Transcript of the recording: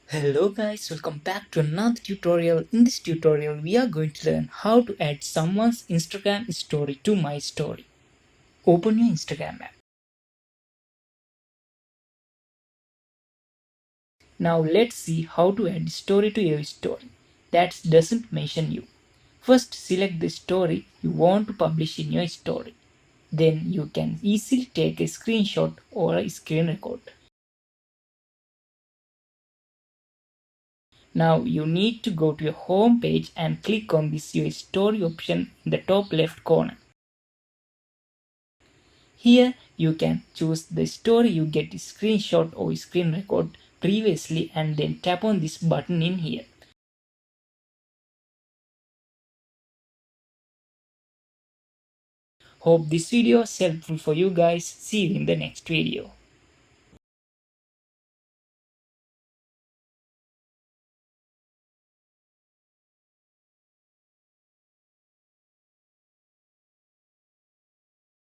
Hello guys, welcome back to another tutorial. In this tutorial, we are going to learn how to add someone's Instagram story to my story. Open your Instagram app. Now let's see how to add story to your story that doesn't mention you. First, select the story you want to publish in your story. Then you can easily take a screenshot or a screen record. Now you need to go to your home page and click on this your story option in the top left corner. Here you can choose the story you get a screenshot or screen record previously and then tap on this button in here. Hope this video is helpful for you guys. See you in the next video.